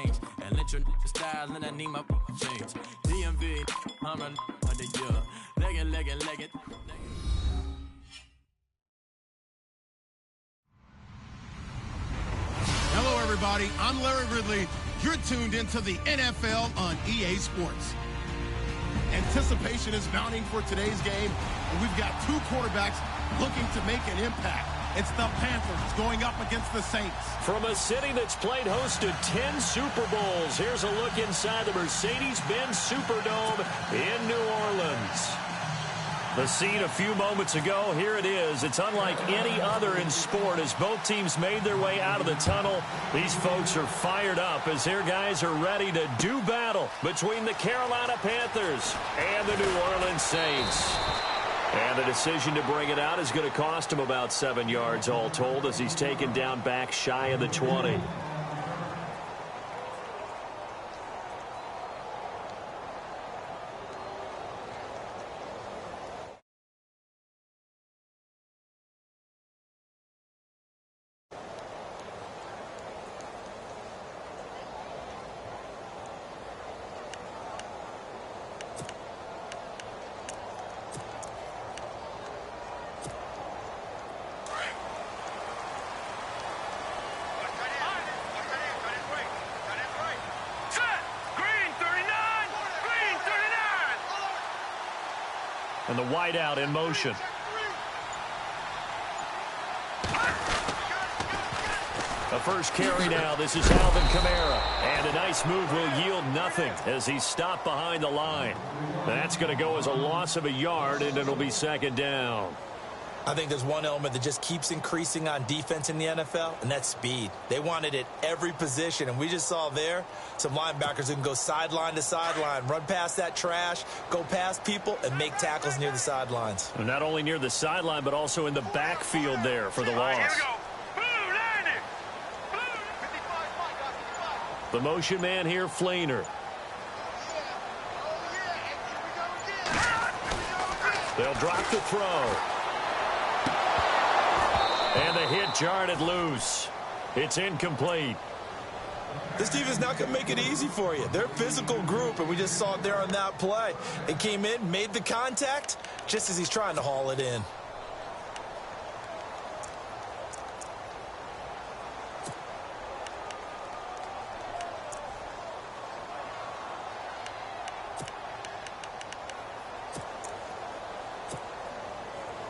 change. And let your style and I need my change. DMV, I'm a under you. Leg it. Hello, everybody. I'm Larry Ridley. You're tuned into the NFL on EA Sports. Anticipation is mounting for today's game, and we've got two quarterbacks looking to make an impact. It's the Panthers going up against the Saints. From a city that's played host to 10 Super Bowls, here's a look inside the Mercedes-Benz Superdome in New Orleans. The scene a few moments ago, here it is. It's unlike any other in sport as both teams made their way out of the tunnel. These folks are fired up as their guys are ready to do battle between the Carolina Panthers and the New Orleans Saints. And the decision to bring it out is going to cost him about 7 yards all told as he's taken down back shy of the 20. And the wideout in motion. A first carry now. This is Alvin Kamara. And a nice move will yield nothing as he's stopped behind the line. That's going to go as a loss of a yard, and it'll be second down. I think there's one element that just keeps increasing on defense in the NFL, and that's speed. They want it at every position, and we just saw there some linebackers who can go sideline to sideline, run past that trash, go past people, and make tackles near the sidelines. And not only near the sideline, but also in the backfield there for the loss. The motion man here, Flainer. They'll drop the throw. And the hit jarred it loose. It's incomplete. This defense not going to make it easy for you. They're a physical group, and we just saw it there on that play. It came in, made the contact, just as he's trying to haul it in.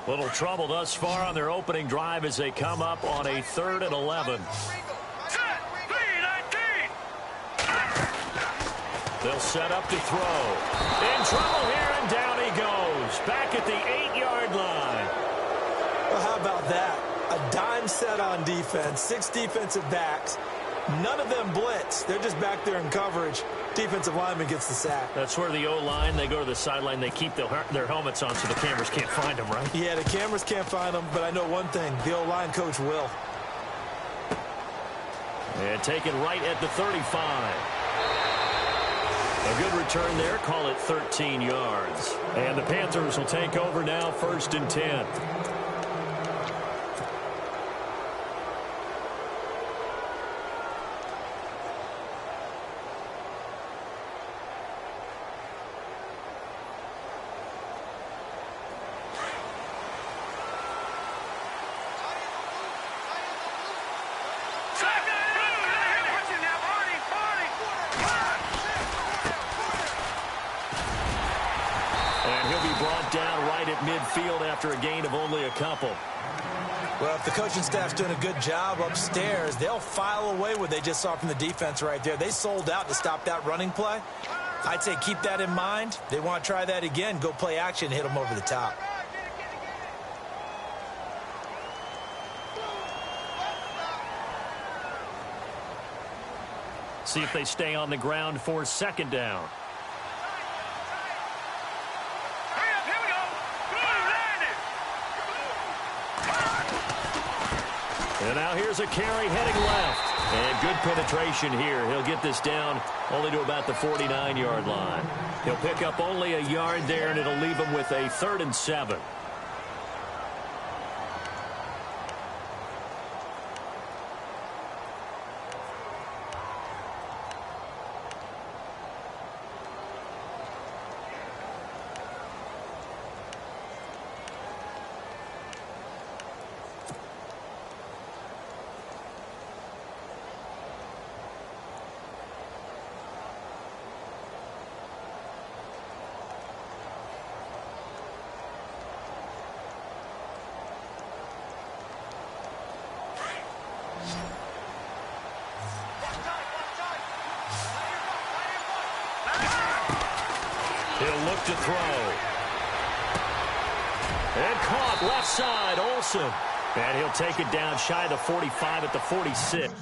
Little trouble thus far on their opening drive as they come up on a 3rd and 11. They'll set up to throw. In trouble here, and down he goes. Back at the 8-yard line. Well, how about that? A dime set on defense, 6 defensive backs. None of them blitz. They're just back there in coverage. Defensive lineman gets the sack. That's where the O-line, they go to the sideline, they keep their helmets on so the cameras can't find them, right? Yeah, the cameras can't find them, but I know one thing. The O-line coach will. And taken right at the 35. A good return there. Call it 13 yards. And the Panthers will take over now, 1st and 10. Midfield after a gain of only a couple. Well, if the coaching staff's doing a good job upstairs, they'll file away what they just saw from the defense right there. They sold out to stop that running play. I'd say keep that in mind. They want to try that again. Go play action, hit them over the top. See if they stay on the ground for 2nd down. And now here's a carry heading left. And good penetration here. He'll get this down only to about the 49-yard line. He'll pick up only a yard there, and it'll leave him with a 3rd and 7. They'll look to throw. And caught left side, Olsen. And he'll take it down shy of the 45 at the 46.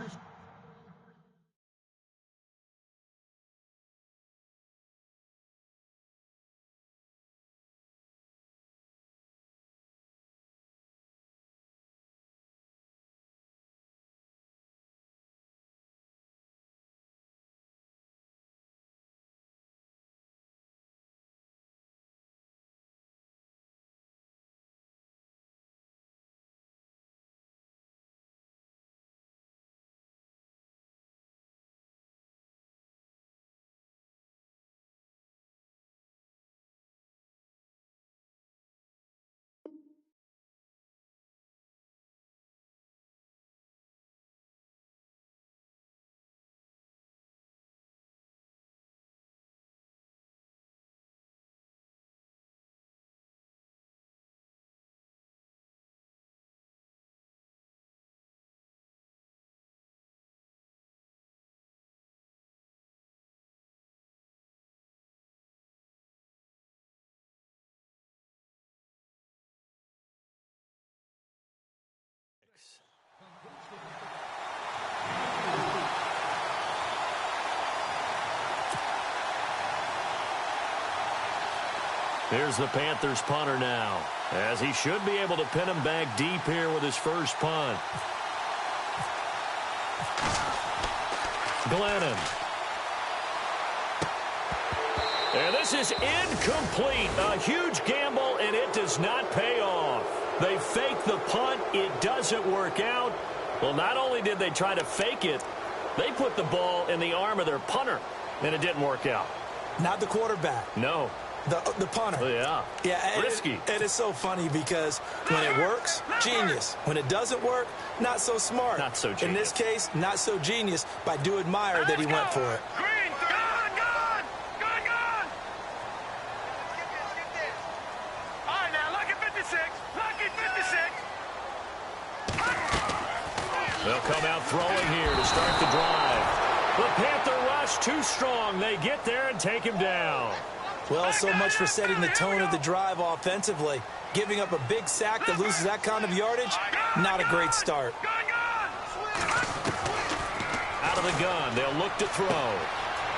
Here's the Panthers punter now, as he should be able to pin him back deep here with his first punt. Glennon. And this is incomplete. A huge gamble, and it does not pay off. They fake the punt. It doesn't work out. Well, not only did they try to fake it, they put the ball in the arm of their punter, and it didn't work out. Not the quarterback. No. The punter. Oh, yeah. Yeah. Risky. And it's so funny because when it works, genius. When it doesn't work, not so smart. Not so genius. In this case, not so genius, but I do admire that he went for it. Green, gone! All right, now, look at 56. Look at 56. They'll come out throwing here to start the drive. The Panther rush too strong. They get there and take him down. Well, so much for setting the tone of the drive offensively. Giving up a big sack that loses that kind of yardage, not a great start. Out of the gun, they'll look to throw.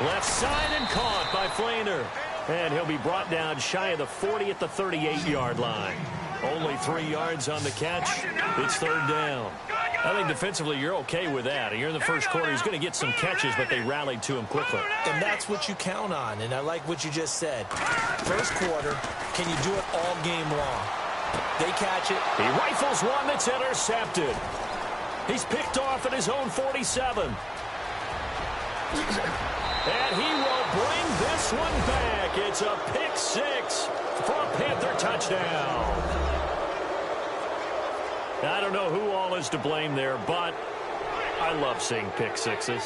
Left side and caught by Flainer. And he'll be brought down shy of the 40 at the 38-yard line. Only 3 yards on the catch. It's third down. I think defensively you're okay with that. You're in the first quarter. He's going to get some catches, but they rallied to him quickly. And that's what you count on, and I like what you just said. First quarter, can you do it all game long? They catch it. He rifles one that's intercepted. He's picked off at his own 47. And he will bring this one back. It's a pick six for a Panther touchdown. I don't know who all is to blame there, but I love seeing pick sixes.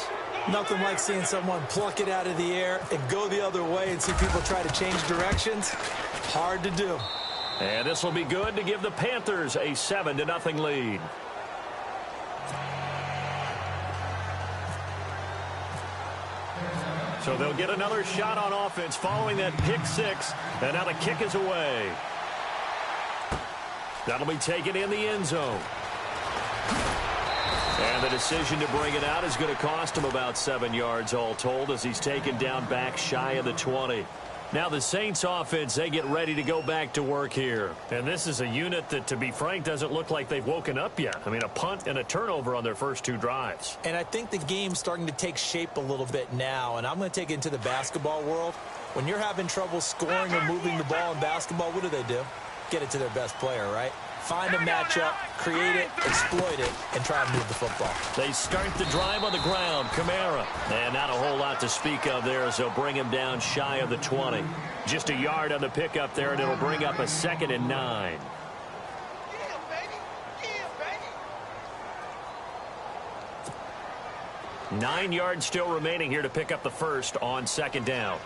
Nothing like seeing someone pluck it out of the air and go the other way and see people try to change directions. Hard to do. And this will be good to give the Panthers a 7-0 lead. So they'll get another shot on offense following that pick six, and now the kick is away. That'll be taken in the end zone. And the decision to bring it out is going to cost him about 7 yards all told as he's taken down back shy of the 20. Now the Saints offense, they get ready to go back to work here. And this is a unit that, to be frank, doesn't look like they've woken up yet. I mean, a punt and a turnover on their first 2 drives. And I think the game's starting to take shape a little bit now, and I'm going to take it into the basketball world. When you're having trouble scoring or moving the ball in basketball, what do? Get it to their best player, right? Find a matchup, create it, exploit it, and try and move the football. They start the drive on the ground. Kamara. And not a whole lot to speak of there as they'll bring him down shy of the 20. Just a yard on the pickup there, and it'll bring up a 2nd and 9. 9 yards still remaining here to pick up the first on 2nd down.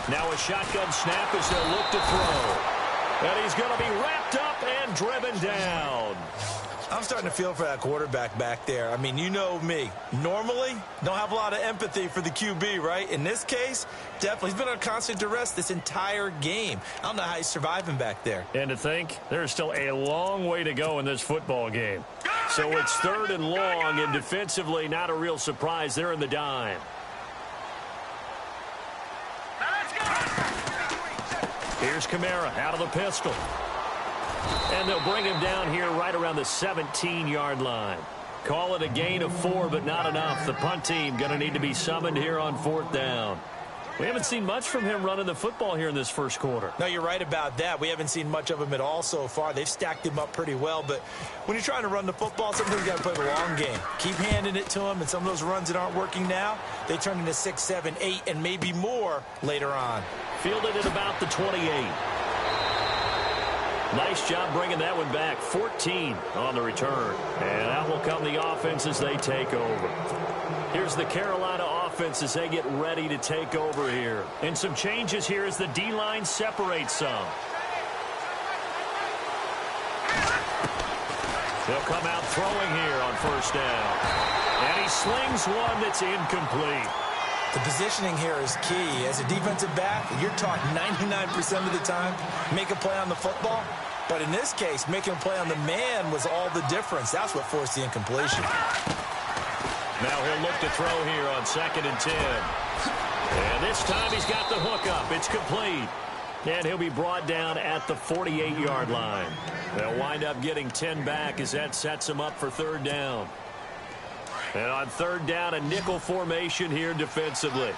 Now a shotgun snap as they'll look to throw. And he's going to be wrapped up and driven down. I'm starting to feel for that quarterback back there. I mean, you know me. Normally, don't have a lot of empathy for the QB, right? In this case, definitely. He's been on constant duress this entire game. I don't know how he's surviving back there. And to think, there's still a long way to go in this football game. So it's 3rd and long, and defensively, not a real surprise. They're in the dime. Here's Kamara out of the pistol. And they'll bring him down here right around the 17-yard line. Call it a gain of 4, but not enough. The punt team going to need to be summoned here on 4th down. We haven't seen much from him running the football here in this first quarter. No, you're right about that. We haven't seen much of him at all so far. They've stacked him up pretty well, but when you're trying to run the football, sometimes you got to play the long game. Keep handing it to him, and some of those runs that aren't working now, they turn into 6, 7, 8, and maybe more later on. Fielded at about the 28. Nice job bringing that one back. 14 on the return. And out will come the offense as they take over. Here's the Carolina offense as they get ready to take over here. And some changes here as the D-line separates some. They'll come out throwing here on 1st down. And he slings one that's incomplete. The positioning here is key. As a defensive back, you're taught 99% of the time, make a play on the football. But in this case, making a play on the man was all the difference. That's what forced the incompletion. Now he'll look to throw here on 2nd and 10. And this time he's got the hook up. It's complete. And he'll be brought down at the 48-yard line. They'll wind up getting 10 back as that sets him up for 3rd down. And on 3rd down, a nickel formation here defensively.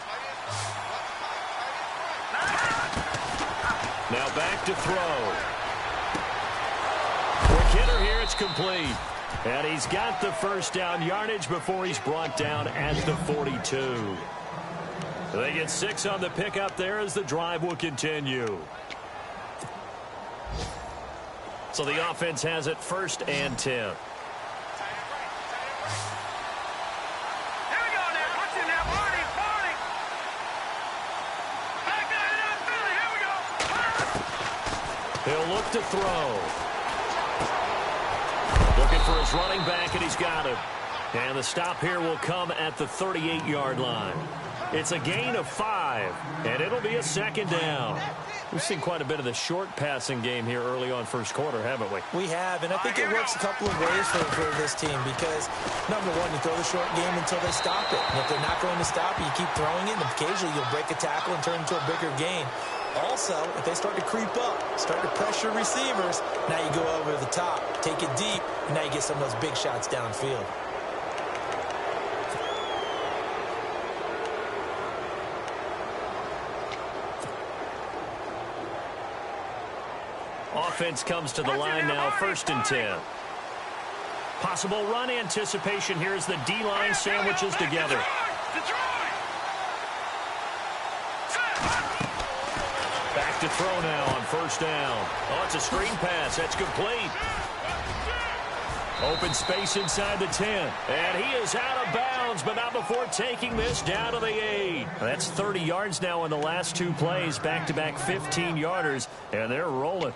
Now back to throw. Quick hitter here, it's complete. And he's got the 1st down yardage before he's brought down at the 42. They get 6 on the pickup there as the drive will continue. So the offense has it 1st and 10. He'll look to throw. Looking for his running back, and he's got him. And the stop here will come at the 38-yard line. It's a gain of 5, and it'll be a 2nd down. We've seen quite a bit of the short passing game here early on 1st quarter, haven't we? We have, and I think it works a couple of ways for this team because, number one, you throw the short game until they stop it. And if they're not going to stop it, you keep throwing it, and occasionally you'll break a tackle and turn it into a bigger gain. Also, if they start to creep up, start to pressure receivers, now you go over the top, take it deep, and now you get some of those big shots downfield. Offense comes to the line now, 1st and 10. Possible run anticipation here as the D-line sandwiches together. Back to throw now on 1st down. Oh, it's a screen pass. That's complete. Open space inside the 10. And he is out of bounds, but not before taking this down to the 8. That's 30 yards now in the last 2 plays. Back-to-back 15-yarders, and they're rolling.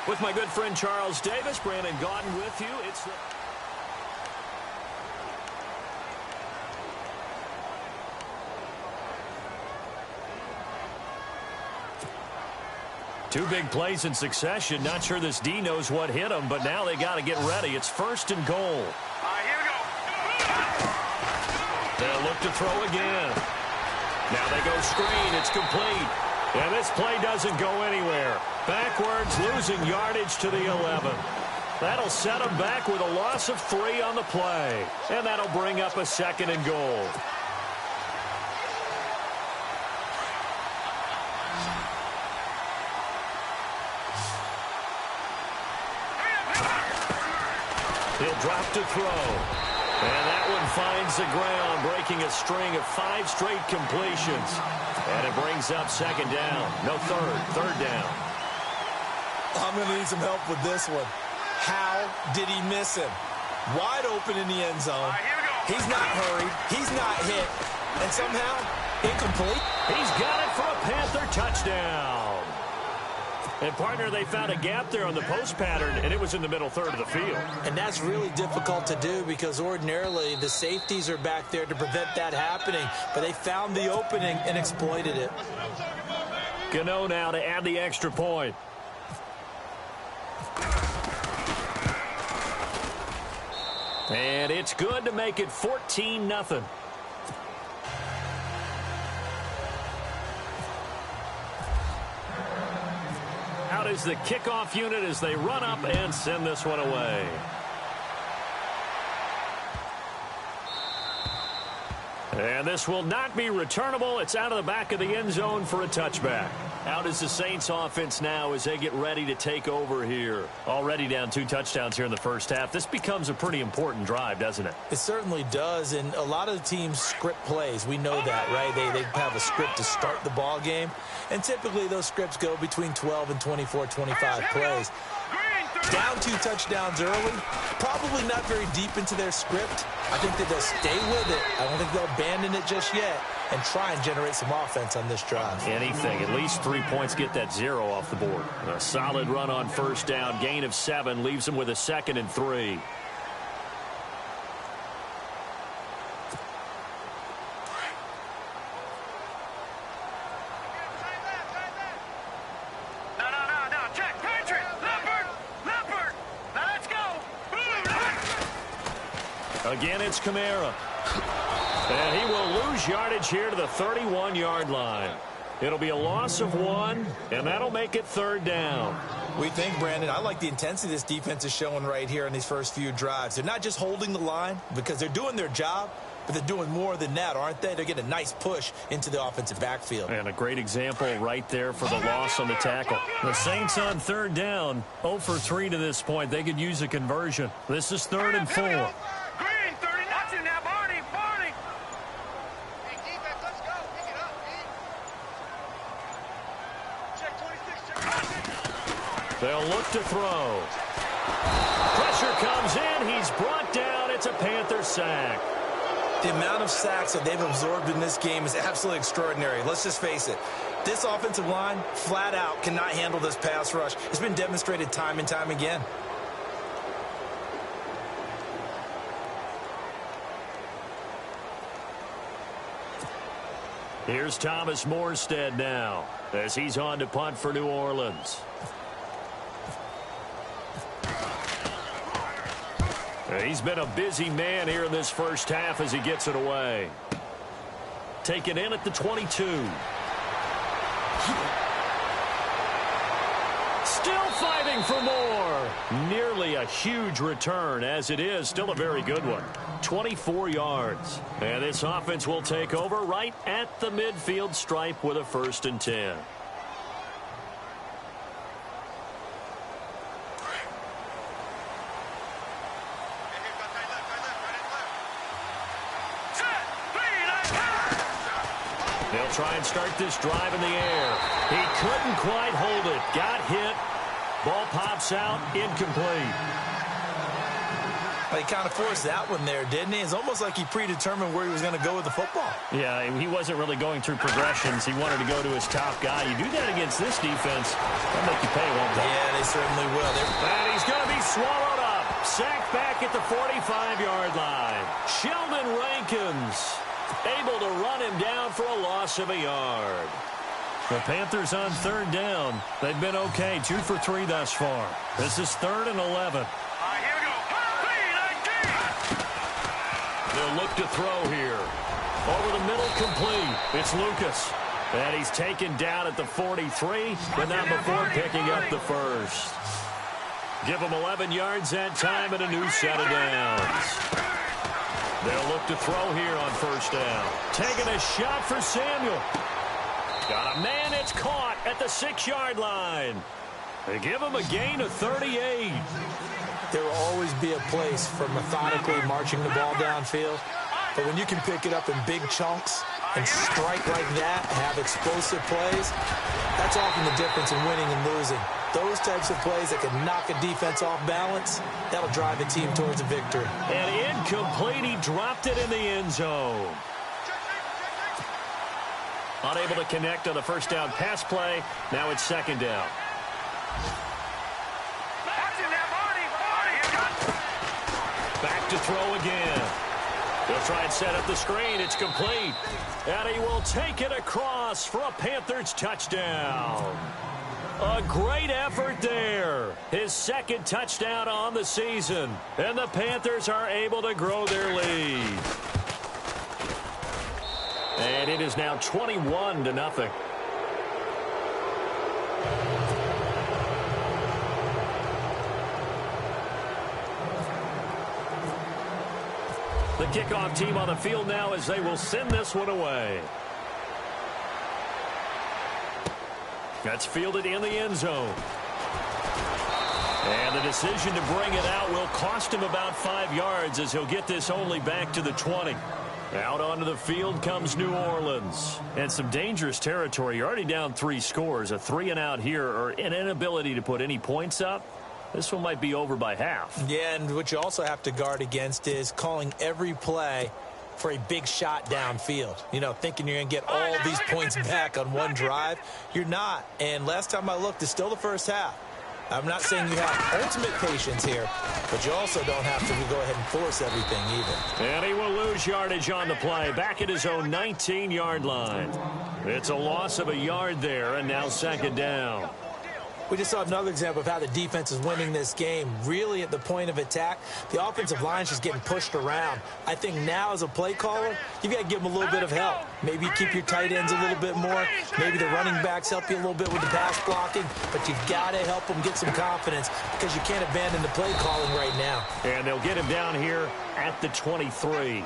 With my good friend Charles Davis, Brandon Gaudin with you. It's the... Two big plays in succession. Not sure this D knows what hit him, but now they got to get ready. It's 1st and goal. Here we go. They'll look to throw again. Now they go screen. It's complete. And this play doesn't go anywhere. Backwards, losing yardage to the 11. That'll set them back with a loss of 3 on the play. And that'll bring up a 2nd and goal. He'll drop to throw. And that one finds the ground, breaking a string of 5 straight completions. And it brings up 2nd down. No, 3rd down. I'm going to need some help with this one. How did he miss him? wide open in the end zone. He's not hurried. He's not hit. And somehow, incomplete. He's got it for a Panther touchdown. And, partner, they found a gap there on the post pattern, and it was in the middle third of the field. And that's really difficult to do because ordinarily the safeties are back there to prevent that happening. But they found the opening and exploited it. Gano now to add the extra point. And it's good to make it 14-0. Out is the kickoff unit as they run up and send this one away. And this will not be returnable. It's out of the back of the end zone for a touchback. Out is the Saints offense now as they get ready to take over here. Already down 2 touchdowns here in the first half. This becomes a pretty important drive, doesn't it? It certainly does, and a lot of the teams script plays. We know that, right? They have a script to start the ball game, and typically those scripts go between 12 and 24, 25 plays. Down 2 touchdowns early, probably not very deep into their script. I think that they'll stay with it. I don't think they'll abandon it just yet and try and generate some offense on this drive. Anything. At least 3 points, get that 0 off the board. A solid run on first down. Gain of 7 leaves them with a 2nd and 3. Again, it's Kamara. And he will lose yardage here to the 31-yard line. It'll be a loss of 1, and that'll make it 3rd down. We think, Brandon, I like the intensity this defense is showing right here in these first few drives. They're not just holding the line because they're doing their job, but they're doing more than that, aren't they? They're getting a nice push into the offensive backfield. And a great example right there for the loss on the tackle. The Saints on 3rd down, 0 for 3 to this point. They could use a conversion. This is 3rd and 4. They'll look to throw. Pressure comes in. He's brought down. It's a Panther sack. The amount of sacks that they've absorbed in this game is absolutely extraordinary. Let's just face it. This offensive line, flat out, cannot handle this pass rush. It's been demonstrated time and time again. Here's Thomas Morstead now as he's on to punt for New Orleans. He's been a busy man here in this first half as he gets it away. Taken in at the 22. Still fighting for more. Nearly a huge return as it is. Still a very good one. 24 yards. And this offense will take over right at the midfield stripe with a 1st and 10. They'll try and start this drive in the air. He couldn't quite hold it. Got hit. Ball pops out. Incomplete. He kind of forced that one there, didn't he? It's almost like he predetermined where he was going to go with the football. Yeah, he wasn't really going through progressions. He wanted to go to his top guy. You do that against this defense, they'll make you pay, won't they? Yeah, they certainly will. And he's going to be swallowed up. Sacked back at the 45-yard line. Sheldon Rankins able to run him down for a loss of a yard. The Panthers on 3rd down. They've been okay, 2 for 3 thus far. This is 3rd and 11. They'll look to throw here. Over the middle, complete. It's Lucas. And he's taken down at the 43, but not before picking up the 1st. Give him 11 yards that time and a new set of downs. They'll look to throw here on 1st down. Taking a shot for Samuel. Got a man that's caught at the 6-yard line. They give him a gain of 38. There will always be a place for methodically marching the ball downfield. But when you can pick it up in big chunks, and strike like that, have explosive plays, that's often the difference in winning and losing. Those types of plays that can knock a defense off balance, that'll drive a team towards a victory. And incomplete, he dropped it in the end zone. Unable to connect on the first down pass play. Now it's second down. Back to throw again. He'll try and set up the screen. It's complete. And he will take it across for a Panthers touchdown. A great effort there. His second touchdown on the season. And the Panthers are able to grow their lead. And it is now 21-0. The kickoff team on the field now as they will send this one away. That's fielded in the end zone. And the decision to bring it out will cost him about 5 yards as he'll get this only back to the 20. Out onto the field comes New Orleans. And some dangerous territory. You're already down 3 scores. A 3-and-out here or an inability to put any points up. This one might be over by half. Yeah, and what you also have to guard against is calling every play for a big shot downfield. You know, thinking you're going to get all these points back on one drive. You're not. And last time I looked, it's still the first half. I'm not saying you have ultimate patience here, but you also don't have to go ahead and force everything either. And he will lose yardage on the play, back at his own 19-yard line. It's a loss of a yard there, and now second down. We just saw another example of how the defense is winning this game. Really at the point of attack, the offensive line is just getting pushed around. I think now as a play caller, you've got to give them a little bit of help. Maybe you keep your tight ends a little bit more. Maybe the running backs help you a little bit with the pass blocking. But you've got to help them get some confidence because you can't abandon the play calling right now. And they'll get him down here at the 23.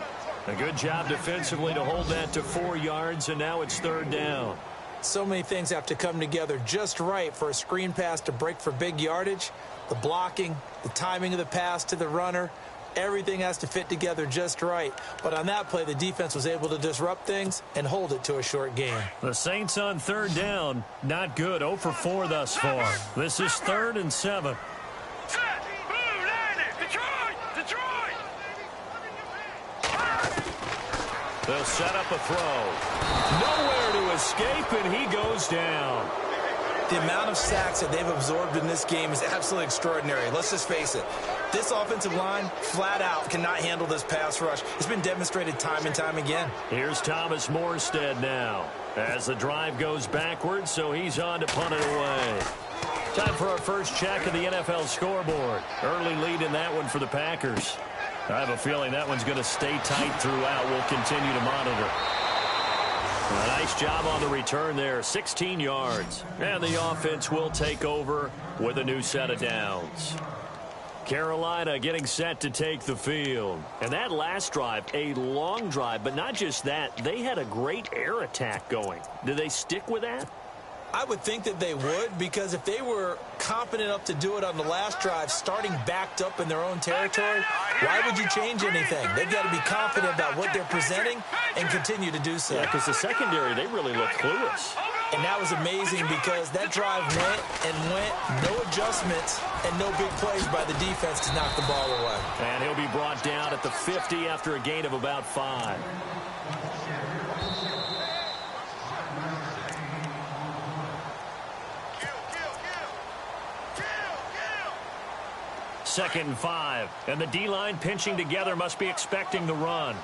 A good job defensively to hold that to 4 yards, and now it's third down. So many things have to come together just right for a screen pass to break for big yardage. The blocking, the timing of the pass to the runner, everything has to fit together just right. But on that play, the defense was able to disrupt things and hold it to a short game. The Saints on third down, not good. 0 for 4 thus far. This is 3rd and 7. They'll set up a throw. Nowhere to escape, and he goes down. The amount of sacks that they've absorbed in this game is absolutely extraordinary. Let's just face it. This offensive line, flat out, cannot handle this pass rush. It's been demonstrated time and time again. Here's Thomas Morstead now as the drive goes backwards, so he's on to punt it away. Time for our first check of the NFL scoreboard. Early lead in that one for the Packers. I have a feeling that one's going to stay tight throughout. We'll continue to monitor. A nice job on the return there, 16 yards. And the offense will take over with a new set of downs. Carolina getting set to take the field. And that last drive, a long drive, but not just that. They had a great air attack going. Do they stick with that? I would think that they would, because if they were confident enough to do it on the last drive, starting backed up in their own territory, why would you change anything? They've got to be confident about what they're presenting and continue to do so. Yeah, because the secondary, they really look clueless. And that was amazing because that drive went and went, no adjustments and no big plays by the defense to knock the ball away. And he'll be brought down at the 50 after a gain of about 5. Second and 5. And the D-line pinching together must be expecting the run.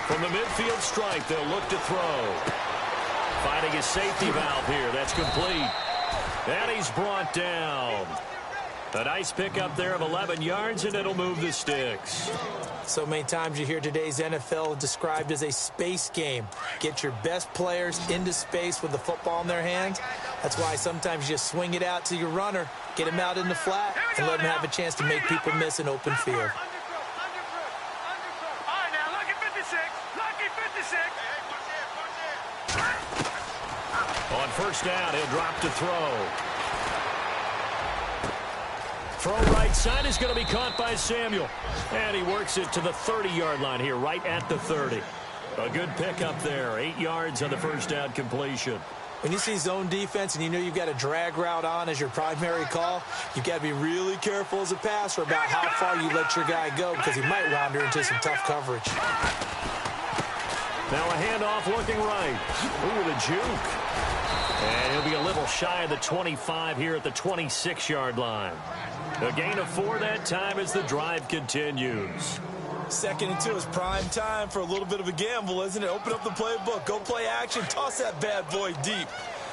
From the midfield stripe, they'll look to throw. Finding his safety valve here. That's complete. And he's brought down. A nice pickup there of 11 yards, and it'll move the sticks. So many times you hear today's NFL described as a space game. Get your best players into space with the football in their hands. That's why sometimes you just swing it out to your runner, get him out in the flat, and let him have a chance to make people miss an open field. On first down, he'll drop to throw. Throw right side is going to be caught by Samuel. And he works it to the 30-yard line here, right at the 30. A good pickup there. 8 yards on the first down completion. When you see zone defense and you know you've got a drag route on as your primary call, you've got to be really careful as a passer about how far you let your guy go because he might wander into some tough coverage. Now a handoff looking right. Ooh, the juke. And he'll be a little shy of the 25 here at the 26-yard line. A gain of 4 that time as the drive continues. 2nd and 2 is prime time for a little bit of a gamble, isn't it? Open up the playbook, go play action, toss that bad boy deep.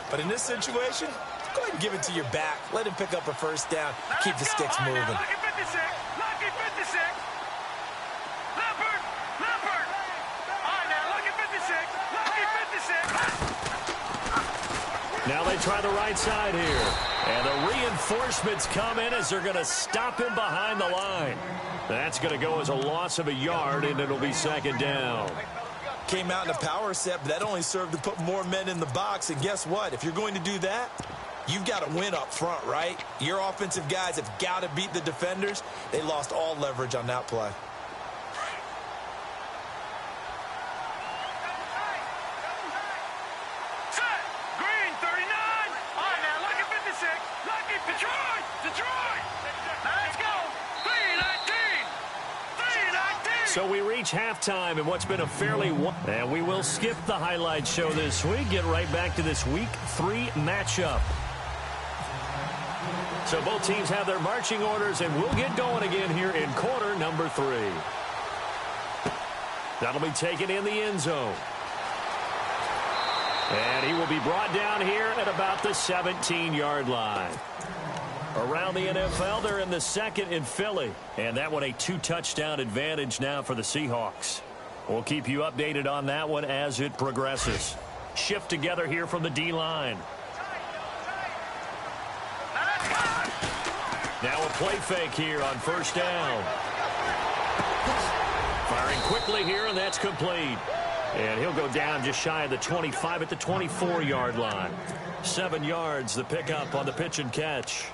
But in this situation, go ahead and give it to your back. Let him pick up a first down, keep the sticks moving. Lucky 56. Lucky 56. Leopard. Leopard. All right, now, lucky 56. Lucky 56. Now they try the right side here. And the reinforcements come in as they're going to stop him behind the line. That's going to go as a loss of a yard, and it'll be 2nd down. Came out in a power set, but that only served to put more men in the box. And guess what? If you're going to do that, you've got to win up front, right? Your offensive guys have got to beat the defenders. They lost all leverage on that play. Set. Green 39. All right, now, lucky 56. Lucky Detroit. Detroit. Now, let's go. 319. 319. So we reach halftime in what's been a fairly... And we will skip the highlight show this week. Get right back to this Week 3 matchup. So both teams have their marching orders, and we'll get going again here in quarter number 3. That'll be taken in the end zone. And he will be brought down here at about the 17-yard line. Around the NFL, they're in the 2nd in Philly. And that one a 2-touchdown advantage now for the Seahawks. We'll keep you updated on that one as it progresses. Shift together here from the D-line. Now a play fake here on first down. Firing quickly here, and that's complete. And he'll go down just shy of the 25 at the 24-yard line. 7 yards, the pickup on the pitch and catch.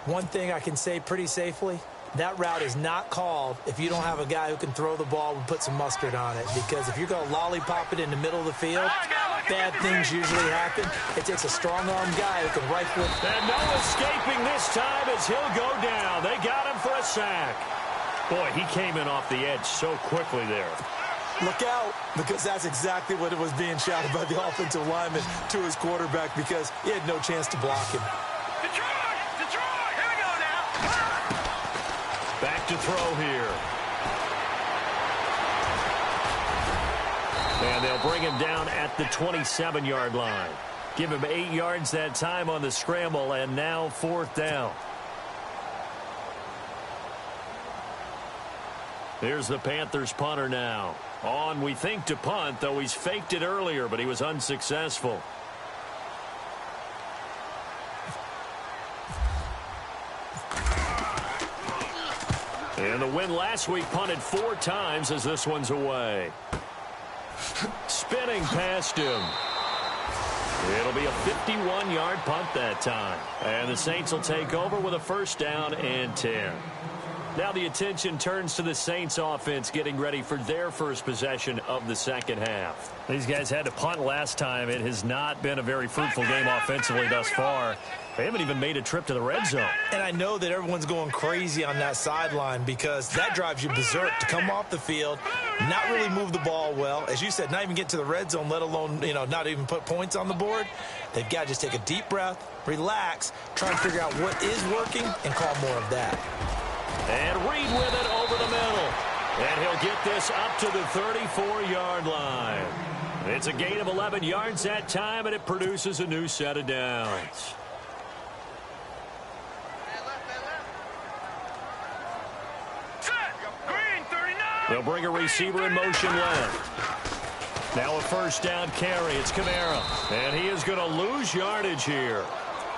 One thing I can say pretty safely, that route is not called if you don't have a guy who can throw the ball and put some mustard on it. Because if you're going to lollipop it in the middle of the field, bad things usually happen. It takes a strong-arm guy who can rifle it. And no escaping this time as he'll go down. They got him for a sack. Boy, he came in off the edge so quickly there. Look out, because that's exactly what it was being shouted by the offensive lineman to his quarterback because he had no chance to block him. Detroit! Detroit! Here we go now. Back to throw here. And they'll bring him down at the 27-yard line. Give him 8 yards that time on the scramble, and now 4th down. Here's the Panthers punter now. On, we think, to punt, though he's faked it earlier, but he was unsuccessful. And the win last week punted 4 times as this one's away. Spinning past him. It'll be a 51-yard punt that time. And the Saints will take over with a first down and 10. Now the attention turns to the Saints offense getting ready for their first possession of the second half. These guys had to punt last time. It has not been a very fruitful game offensively thus far. They haven't even made a trip to the red zone. And I know that everyone's going crazy on that sideline because that drives you berserk to come off the field, not really move the ball well. As you said, not even get to the red zone, let alone, not even put points on the board. They've got to just take a deep breath, relax, try and figure out what is working and call more of that. And Reed with it over the middle. And he'll get this up to the 34-yard line. It's a gain of 11 yards that time, and it produces a new set of downs. They'll bring a receiver in motion left. Now a first down carry. It's Kamara. And he is going to lose yardage here.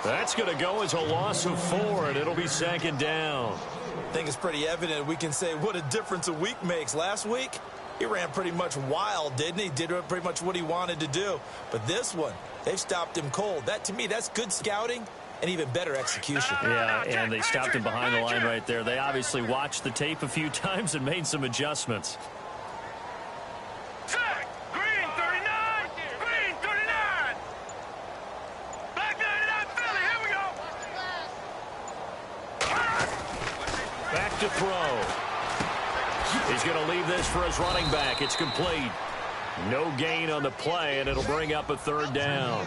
That's going to go as a loss of 4, and it'll be 2nd down. I think it's pretty evident. We can say what a difference a week makes. Last week, he ran pretty much wild, didn't he? Did pretty much what he wanted to do. But this one, they've stopped him cold. That, to me, that's good scouting and even better execution. Yeah, and they stopped him behind the line right there. They obviously watched the tape a few times and made some adjustments. Green 39. Green 39. Black 99 Philly. Here we go. Back to throw. He's going to leave this for his running back. It's complete. No gain on the play, and it'll bring up a third down.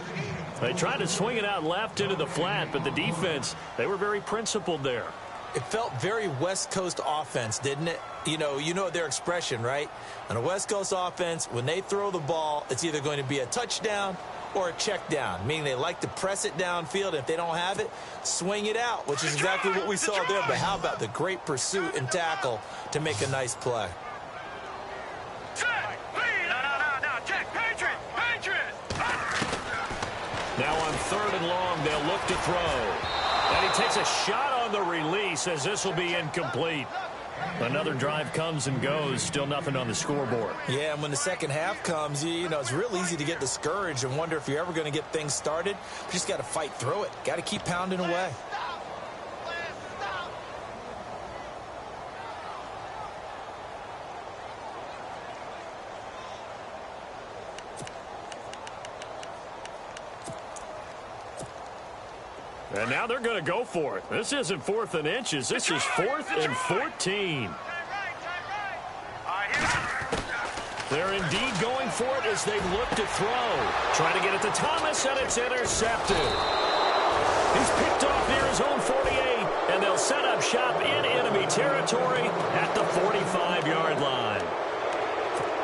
They tried to swing it out left into the flat, but the defense, they were very principled there. It felt very West Coast offense, didn't it? You know their expression, right? On a West Coast offense, when they throw the ball, it's either going to be a touchdown or a check down, meaning they like to press it downfield. If they don't have it, swing it out, which is exactly what we saw there. But how about the great pursuit and tackle to make a nice play? Now on 3rd and long, they'll look to throw. And he takes a shot on the release as this will be incomplete. Another drive comes and goes, still nothing on the scoreboard. Yeah, and when the second half comes, you know, it's real easy to get discouraged and wonder if you're ever going to get things started. You just got to fight through it. Got to keep pounding away. And now they're going to go for it. This isn't 4th and inches. This is 4th and 14. They're indeed going for it as they look to throw. Trying to get it to Thomas, and it's intercepted. He's picked off near his own 48, and they'll set up shop in enemy territory at the 45-yard line.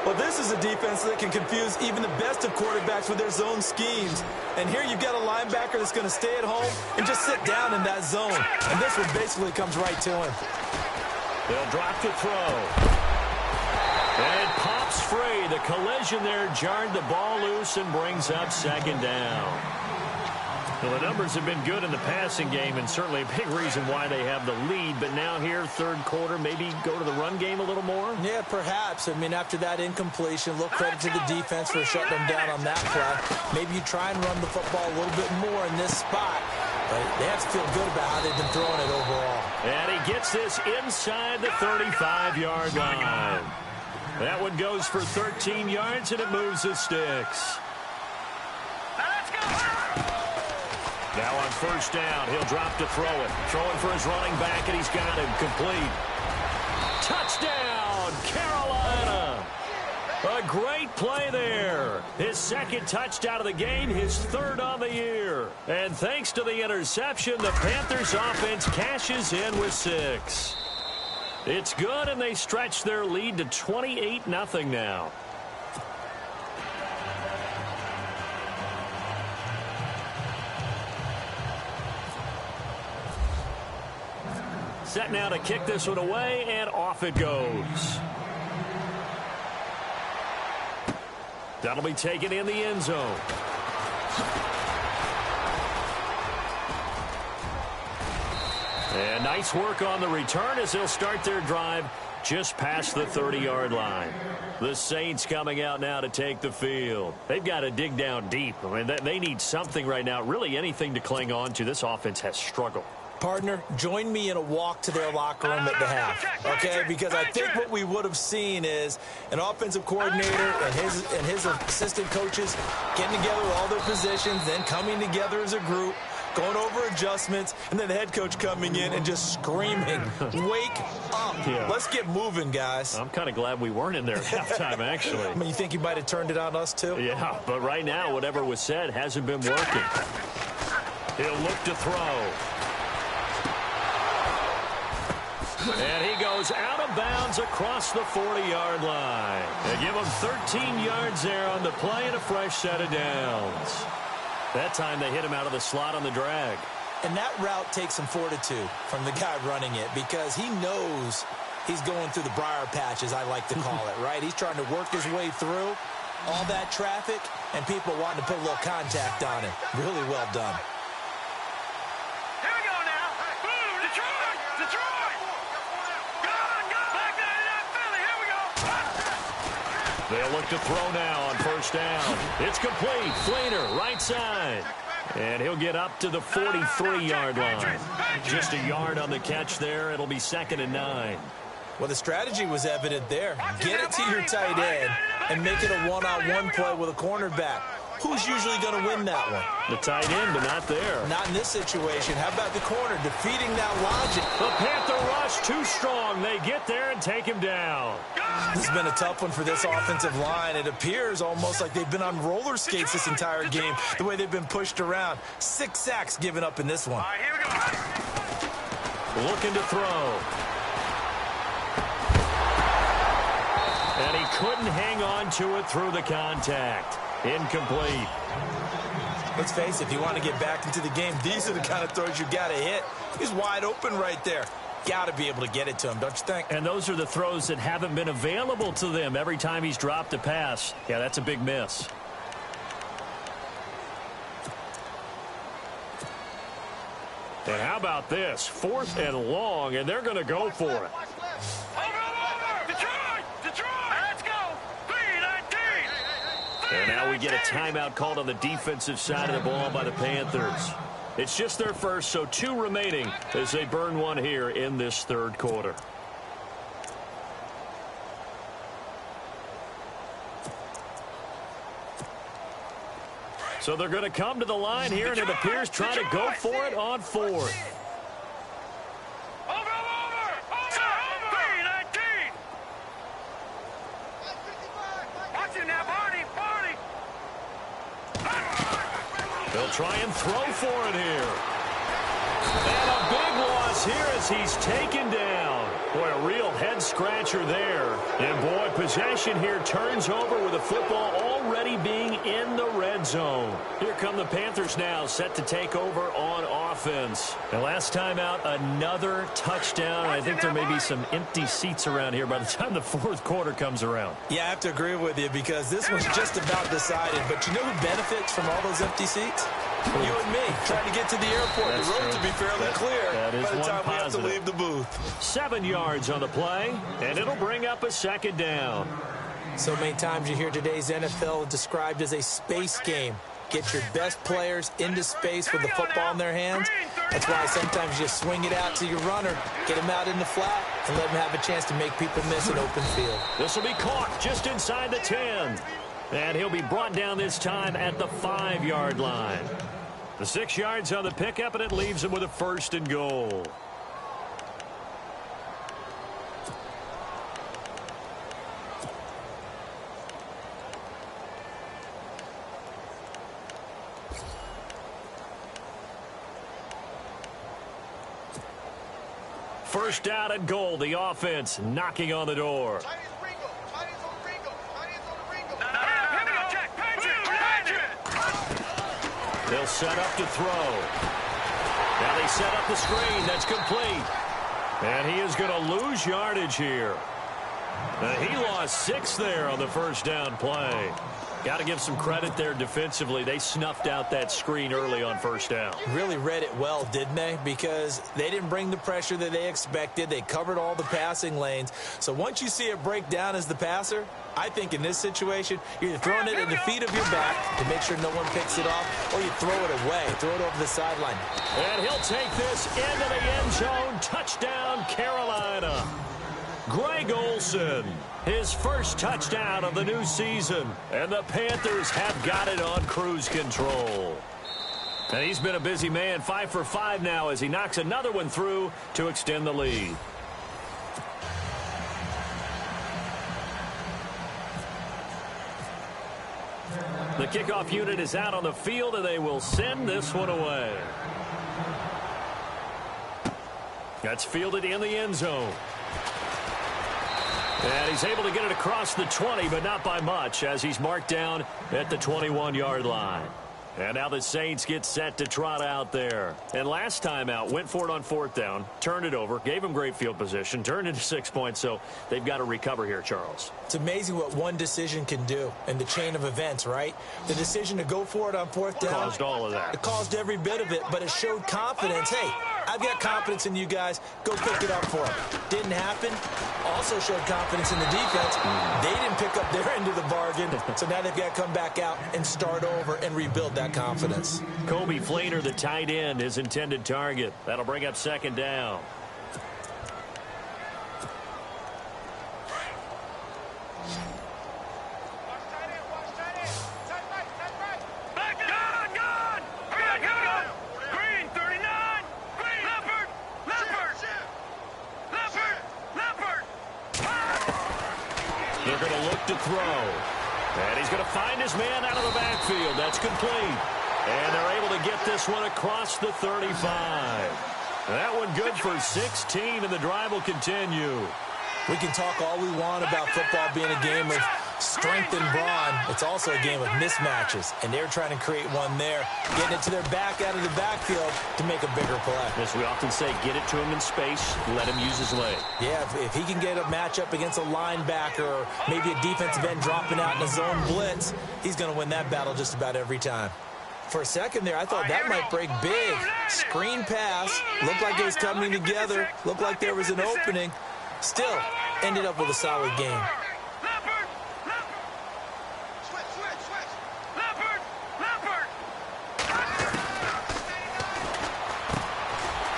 Well, this is a defense that can confuse even the best of quarterbacks with their zone schemes. And here you've got a linebacker that's going to stay at home and just sit down in that zone. And this one basically comes right to him. They'll drop the throw. And it pops free. The collision there jarred the ball loose and brings up 2nd down. Well, the numbers have been good in the passing game, and certainly a big reason why they have the lead. But now here, 3rd quarter, maybe go to the run game a little more? Yeah, perhaps. I mean, after that incompletion, a little credit to the defense for shutting them down on that play. Maybe you try and run the football a little bit more in this spot. But they have to feel good about how they've been throwing it overall. And he gets this inside the 35-yard line. That one goes for 13 yards, and it moves the sticks. Now on 1st down, he'll drop to throw it. Throwing for his running back, and he's got him complete. Touchdown, Carolina! A great play there. His 2nd touchdown of the game, his 3rd on the year. And thanks to the interception, the Panthers offense cashes in with 6. It's good, and they stretch their lead to 28-0 now. Set now to kick this one away, and off it goes. That'll be taken in the end zone. And nice work on the return as they'll start their drive just past the 30-yard line. The Saints coming out now to take the field. They've got to dig down deep. I mean, they need something right now, really anything to cling on to. This offense has struggled. Partner, join me in a walk to their locker room at the half, okay? Because I think what we would have seen is an offensive coordinator and his assistant coaches getting together with all their positions, then coming together as a group, going over adjustments, and then the head coach coming in and just screaming, wake up. Yeah. Let's get moving, guys. I'm kind of glad we weren't in there at halftime, actually. I mean, you think he might have turned it on us, too? Yeah, but right now, whatever was said hasn't been working. He'll look to throw. And he goes out of bounds across the 40-yard line. They give him 13 yards there on the play and a fresh set of downs. That time they hit him out of the slot on the drag. And that route takes some fortitude from the guy running it because he knows he's going through the briar patch, as I like to call it, right? He's trying to work his way through all that traffic and people wanting to put a little contact on it. Really well done. Here we go now. Boom, Detroit! Detroit! Go, back 99 Philly. Here we go. They'll look to throw now on 1st down. It's complete. Fleener, right side. And he'll get up to the 43-yard line. Just a yard on the catch there. It'll be 2nd and 9. Well, the strategy was evident there. Get it to your tight end and make it a one-on-one play with a cornerback. Who's usually going to win that one? The tight end, but not there. Not in this situation. How about the corner defeating that logic? The Panther rush too strong. They get there and take him down. This has been a tough one for this offensive line. It appears almost like they've been on roller skates this entire game, the way they've been pushed around. 6 sacks given up in this one. All right, here we go. Looking to throw. And he couldn't hang on to it through the contact. Incomplete. Let's face it, if you want to get back into the game, these are the kind of throws you got to hit. He's wide open right there. Got to be able to get it to him, don't you think? And those are the throws that haven't been available to them every time he's dropped a pass. Yeah, that's a big miss. And how about this? 4th and long, and they're going to go for it. And now we get a timeout called on the defensive side of the ball by the Panthers. It's just their first, so 2 remaining as they burn one here in this 3rd quarter. So they're going to come to the line here, and it appears trying to go for it on 4th. They'll try and throw for it here. And a big loss here as he's taken down. Boy, a real head-scratcher there. And, boy, possession here turns over with the football already being in the red zone. Here come the Panthers now, set to take over on offense. And last time out, another touchdown. I think there may be some empty seats around here by the time the 4th quarter comes around. Yeah, I have to agree with you because this one's just about decided. But you know who benefits from all those empty seats? You and me, trying to get to the airport. That's the roads true. will be fairly clear that is by the one time we have to positive. leave the booth. 7 yards on the play, and it'll bring up a 2nd down. So many times you hear today's NFL described as a space game. Get your best players into space with the football in their hands. That's why sometimes you swing it out to your runner, get him out in the flat, and let him have a chance to make people miss an open field. This will be caught just inside the 10. And he'll be brought down this time at the 5-yard line. The 6 yards on the pickup, and it leaves him with a 1st and goal. First down and goal. The offense knocking on the door. They'll set up to throw. Now they set up the screen. That's complete. And he is going to lose yardage here. He lost 6 there on the first down play. Got to give some credit there defensively. They snuffed out that screen early on first down. Really read it well, didn't they? Because they didn't bring the pressure that they expected. They covered all the passing lanes. So once you see it break down as the passer, I think in this situation, you're either throwing it at the feet of your back to make sure no one picks it off, or you throw it away, throw it over the sideline. And he'll take this into the end zone. Touchdown, Carolina. Greg Olsen, his first touchdown of the new season. And the Panthers have got it on cruise control. And he's been a busy man, 5 for 5 now as he knocks another one through to extend the lead. The kickoff unit is out on the field, and they will send this one away. That's fielded in the end zone. And he's able to get it across the 20, but not by much, as he's marked down at the 21-yard line. And now the Saints get set to trot out there. And last time out, went for it on 4th down, turned it over, gave him great field position, turned it to 6 points, so they've got to recover here, Charles. It's amazing what one decision can do in the chain of events, right? The decision to go for it on 4th down Caused all of that. It caused every bit of it, but it showed confidence. Hey, I've got confidence in you guys. Go pick it up for them. Didn't happen. Also showed confidence in the defense. They didn't pick up their end of the bargain, so now they've got to come back out and start over and rebuild that confidence. Kobe Fleener, the tight end, his intended target. That'll bring up second down. They're going to look to throw. And he's going to find his man out of the backfield. That's complete. And they're able to get this one across the 35. That one good for 16, and the drive will continue. We can talk all we want about football being a game of strength and brawn. It's also a game of mismatches, and they're trying to create one there, getting it to their back out of the backfield to make a bigger play. As we often say, get it to him in space, let him use his leg. Yeah, if he can get a matchup against a linebacker or maybe a defensive end dropping out in a zone blitz, he's going to win that battle just about every time. For a second there, I thought that might break big. Screen pass, looked like it was coming together, looked like there was an opening. Still, ended up with a solid game.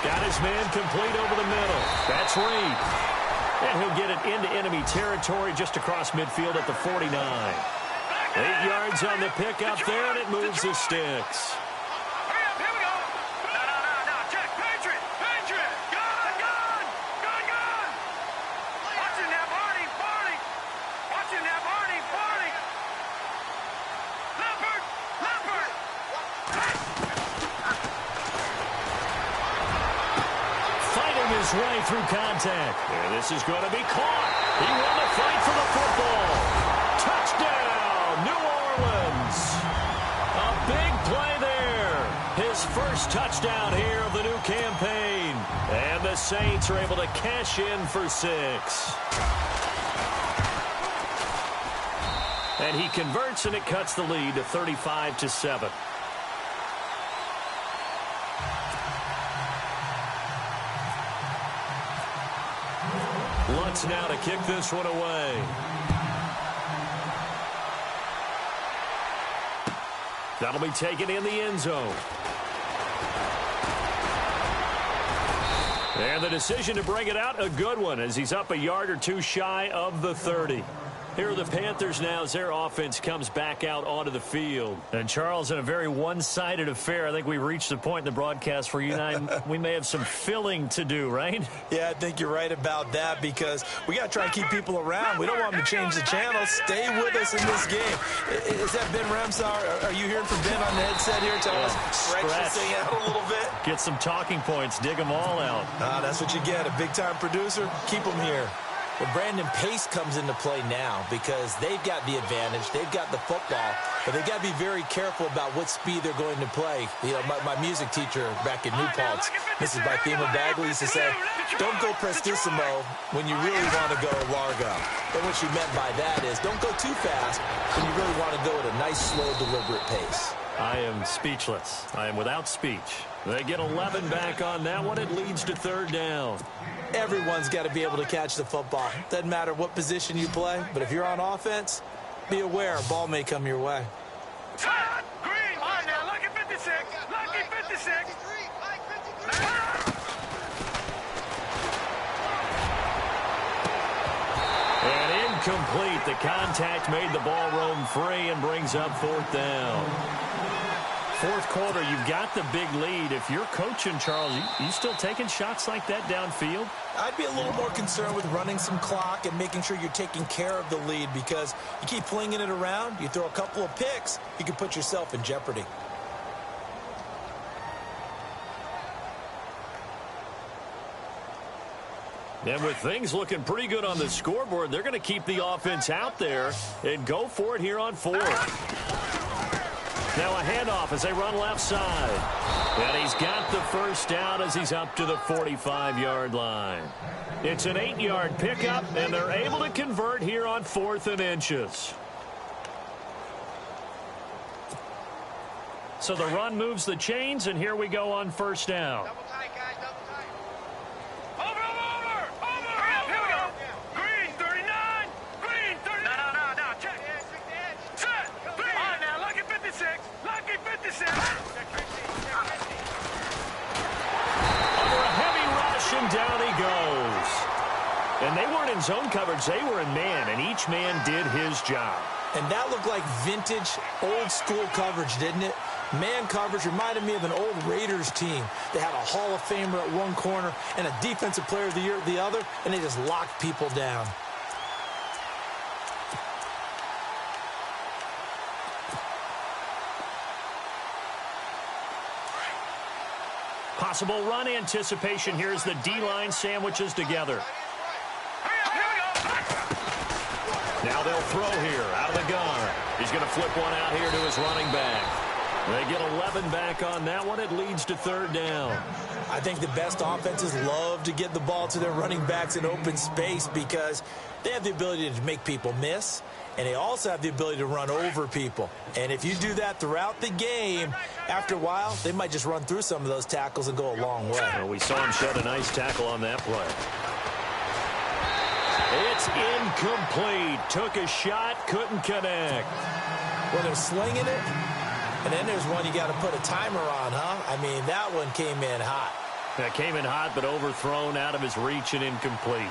Got his man complete over the middle. That's Reed. And he'll get it into enemy territory just across midfield at the 49. 8 yards on the pickup there, and it moves the sticks. Way through contact. And this is going to be caught. He won the fight for the football. Touchdown, New Orleans. A big play there. His first touchdown here of the new campaign. And the Saints are able to cash in for 6. And he converts, and it cuts the lead to 35-7. Lutz now to kick this one away. That'll be taken in the end zone. And the decision to bring it out, a good one, as he's up a yard or two shy of the 30. Here are the Panthers now as their offense comes back out onto the field. And, Charles, in a very one-sided affair, I think we reached the point in the broadcast where you and I, we may have some filling to do, right? Yeah, I think you're right about that because we got to try and keep people around. We don't want them to change the channel. Stay with us in this game. Is that Ben Ramsar? Are you hearing from Ben on the headset here? Tell us, stretch this thing out a little bit. Get some talking points. Dig them all out. That's what you get. A big-time producer. Keep them here. Well, Brandon, pace comes into play now because they've got the advantage. They've got the football, but they've got to be very careful about what speed they're going to play. You know, my music teacher back in New Paltz, Mrs. Bythema Bagley, used to say, don't go prestissimo when you really want to go largo. And what she meant by that is don't go too fast when you really want to go at a nice, slow, deliberate pace. I am speechless. I am without speech. They get 11 back on that one. It leads to third down. Everyone's got to be able to catch the football. Doesn't matter what position you play, but if you're on offense, be aware a ball may come your way. Green, on now, lucky 56, lucky 56. And incomplete. The contact made the ball roam free and brings up fourth down. Fourth quarter, you've got the big lead. If you're coaching, Charles, you still taking shots like that downfield? I'd be a little more concerned with running some clock and making sure you're taking care of the lead because you keep flinging it around, you throw a couple of picks, you can put yourself in jeopardy. And with things looking pretty good on the scoreboard, they're going to keep the offense out there and go for it here on fourth. Now a handoff as they run left side. And he's got the first down as he's up to the 45-yard line. It's an 8-yard pickup, and they're able to convert here on 4th and inches. So the run moves the chains, and here we go on first down. Double tight, guys, double tight. And they weren't in zone coverage. They were in man, and each man did his job. And that looked like vintage, old-school coverage, didn't it? Man coverage reminded me of an old Raiders team. They had a Hall of Famer at one corner and a Defensive Player of the Year at the other, and they just locked people down. Possible run anticipation here as the D-line sandwiches together. Now they'll throw here out of the gun. He's going to flip one out here to his running back. They get 11 back on that one. It leads to third down. I think the best offenses love to get the ball to their running backs in open space because they have the ability to make people miss, and they also have the ability to run over people. And if you do that throughout the game, after a while, they might just run through some of those tackles and go a long way. Well, we saw him shed a nice tackle on that play. It's incomplete. Took a shot, couldn't connect. Well, they're slinging it, and then there's one you got to put a timer on, huh? I mean, that one came in hot. That came in hot, but overthrown out of his reach and incomplete.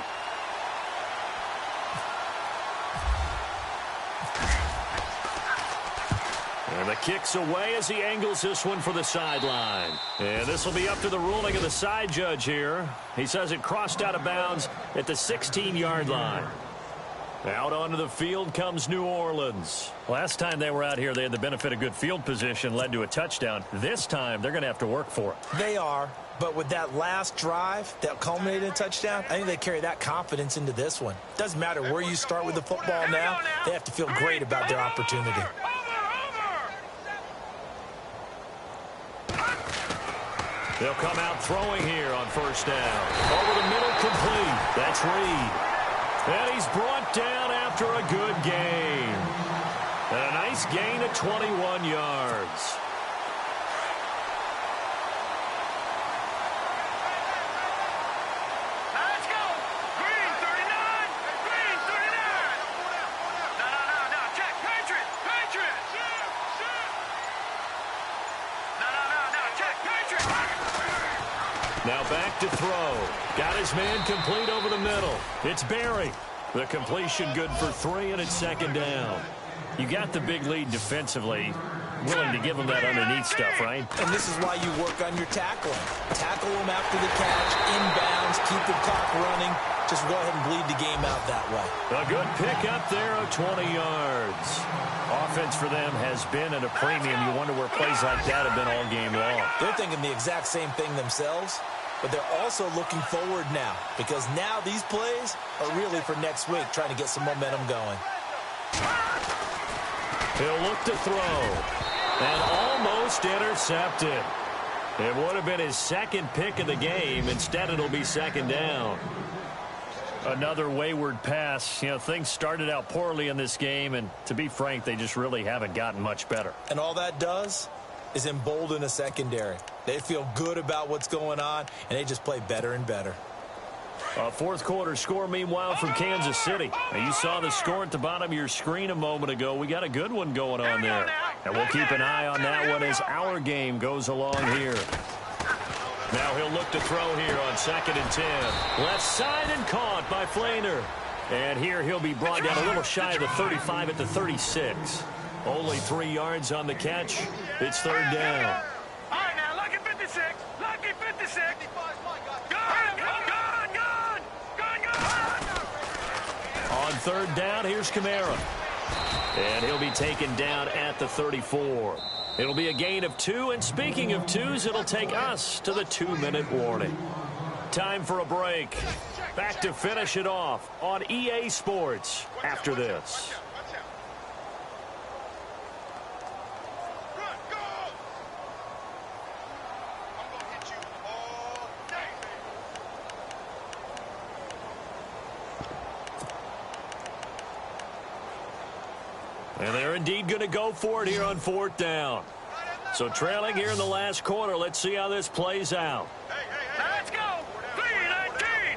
And the kick's away as he angles this one for the sideline. And this will be up to the ruling of the side judge here. He says it crossed out of bounds at the 16-yard line. Out onto the field comes New Orleans. Last time they were out here, they had the benefit of good field position, led to a touchdown. This time, they're going to have to work for it. They are, but with that last drive that culminated in a touchdown, I think they carry that confidence into this one. Doesn't matter where you start with the football now, they have to feel great about their opportunity. They'll come out throwing here on first down. Over the middle, complete. That's Reed. And he's brought down after a good gain. And a nice gain of 21 yards. Let's go. Green 39. Green 39. No. Check. Patriot. No. Check. Patriot. Now back to throw. Got his man complete over the middle. It's Barry. The completion good for 3, and it's second down. You got the big lead defensively. Willing to give him that underneath stuff, right? And this is why you work on your tackling. Tackle them after the catch, inbounds, keep the clock running. Just go ahead and bleed the game out that way. A good pick up there of 20 yards. Offense for them has been at a premium. You wonder where plays like that have been all game long. They're thinking the exact same thing themselves, but they're also looking forward now because now these plays are really for next week, trying to get some momentum going. He'll look to throw. And almost intercepted. It would have been his second pick of the game. Instead, it'll be second down. Another wayward pass. You know, things started out poorly in this game, and to be frank, they just really haven't gotten much better. And all that does is embolden a secondary. They feel good about what's going on, and they just play better and better. A fourth quarter score, meanwhile, from Kansas City. Now, you saw the score at the bottom of your screen a moment ago. We got a good one going on there. And we'll keep an eye on that one as our game goes along here. Now he'll look to throw here on 2nd and 10. Left side and caught by Flainer. And here he'll be brought down a little shy of the 35 at the 36. Only 3 yards on the catch. It's third down. All right, now, lucky 56. Lucky 56. On third down, here's Kamara. And he'll be taken down at the 34. It'll be a gain of 2, and speaking of 2s, it'll take us to the 2-minute warning. Time for a break. Back to finish it off on EA Sports after this. And they're indeed going to go for it here on fourth down. So trailing here in the last quarter. Let's see how this plays out. Let's go. 3-19.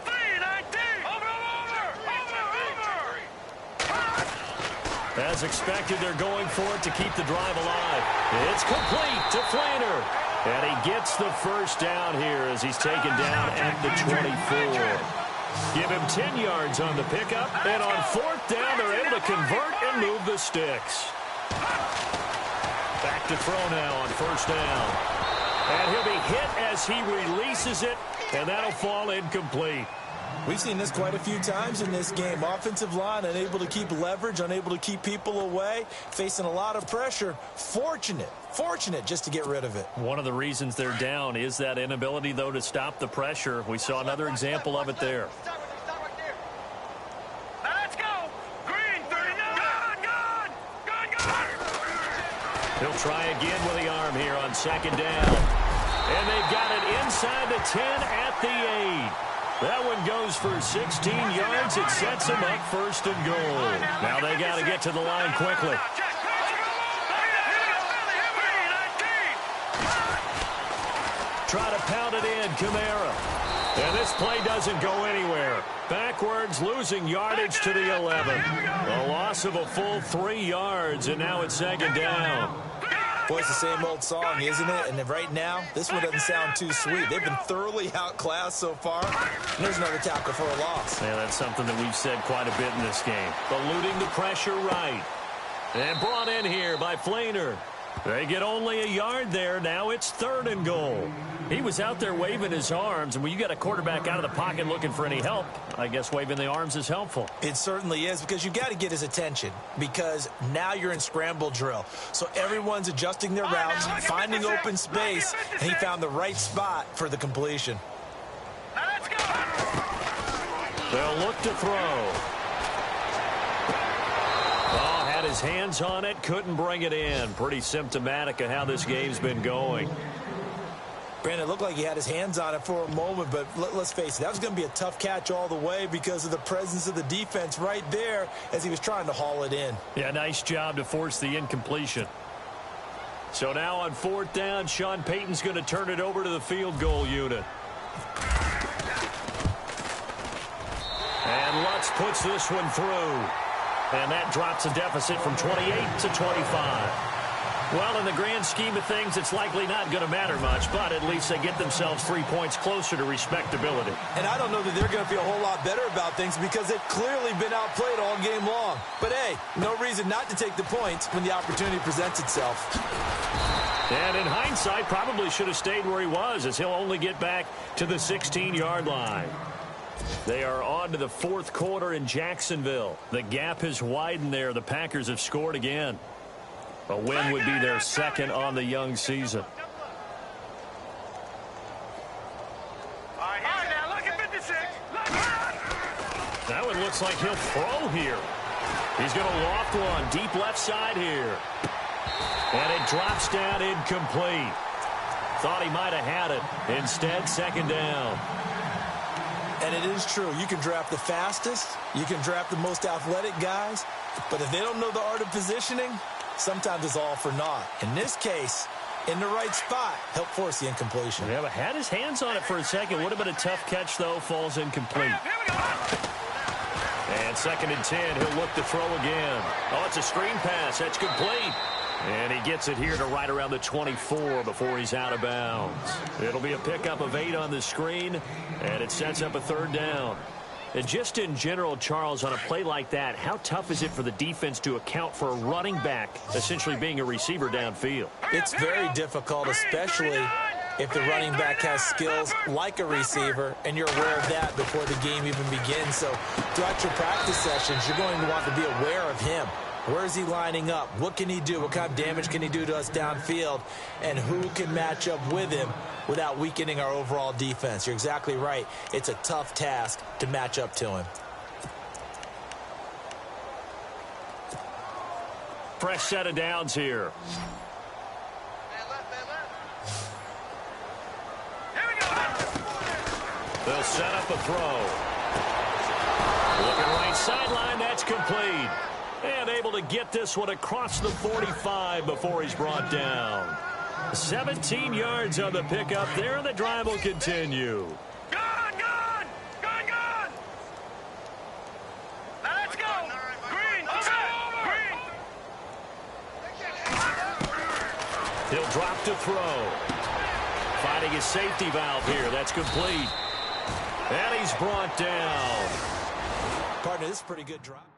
3-19. Over. As expected, they're going for it to keep the drive alive. It's complete to Flainer. And he gets the first down here as he's taken down at the 24. Give him 10 yards on the pickup. And on fourth down, they're able to convert and move the sticks. Back to throw now on first down. And he'll be hit as he releases it, and that'll fall incomplete. We've seen this quite a few times in this game. Offensive line unable to keep leverage, unable to keep people away, facing a lot of pressure. Fortunate just to get rid of it. One of the reasons they're down is that inability, though, to stop the pressure. We saw another example of it there. Let's go. Green, 39. Gone. He'll try again with the arm here on second down. And they've got it inside the 10 at the 8. That one goes for 16 yards. It sets them up first and goal. Now they got to get to the line quickly. Try to pound it in, Kamara. And this play doesn't go anywhere. Backwards, losing yardage to the 11. A loss of a full 3 yards, and now it's second down. Boy, it's the same old song, isn't it? And right now, this one doesn't sound too sweet. They've been thoroughly outclassed so far. And there's another tackle for a loss. Yeah, that's something that we've said quite a bit in this game. Eluding the pressure right. And brought in here by Flainer. They get only a yard there. Now it's third and goal. He was out there waving his arms, and when you got a quarterback out of the pocket looking for any help, I guess waving the arms is helpful. It certainly is, because you got to get his attention, because now you're in scramble drill. So everyone's adjusting their routes, finding open space, and he found the right spot for the completion. Let's go. They'll look to throw. Oh, had his hands on it, couldn't bring it in. Pretty symptomatic of how this game's been going. Brandon, it looked like he had his hands on it for a moment, but let's face it, that was going to be a tough catch all the way because of the presence of the defense right there as he was trying to haul it in. Yeah, nice job to force the incompletion. So now on fourth down, Sean Payton's going to turn it over to the field goal unit. And Lutz puts this one through. And that drops a deficit from 28 to 25. Well, in the grand scheme of things, it's likely not going to matter much, but at least they get themselves 3 points closer to respectability. And I don't know that they're going to feel a whole lot better about things because they've clearly been outplayed all game long. But, hey, no reason not to take the points when the opportunity presents itself. And in hindsight, probably should have stayed where he was, as he'll only get back to the 16-yard line. They are on to the fourth quarter in Jacksonville. The gap has widened there. The Packers have scored again. A win would be their second on the young season. All right, now look at 56. That one looks like he'll throw here. He's going to loft one deep left side here. And it drops down incomplete. Thought he might have had it. Instead, second down. And it is true. You can draft the fastest. You can draft the most athletic guys. But if they don't know the art of positioning, sometimes it's all for naught. In this case, in the right spot, help force the incompletion. Yeah, but had his hands on it for a second. Would have been a tough catch, though. Falls incomplete. And second and 10. He'll look to throw again. Oh, it's a screen pass. That's complete. And he gets it here to right around the 24 before he's out of bounds. It'll be a pickup of 8 on the screen, and it sets up a third down. And just in general, Charles, on a play like that, how tough is it for the defense to account for a running back essentially being a receiver downfield? It's very difficult, especially if the running back has skills like a receiver, and you're aware of that before the game even begins. So throughout your practice sessions, you're going to want to be aware of him. Where is he lining up? What can he do? What kind of damage can he do to us downfield? And who can match up with him without weakening our overall defense? You're exactly right. It's a tough task to match up to him. Fresh set of downs here. They'll set up a throw. Looking right sideline, that's complete. And able to get this one across the 45 before he's brought down. 17 yards on the pickup there, and the drive will continue. Gone! Let's go! Green! Green! He'll drop to throw. Finding his safety valve here. That's complete. And he's brought down. Partner, this is a pretty good drop.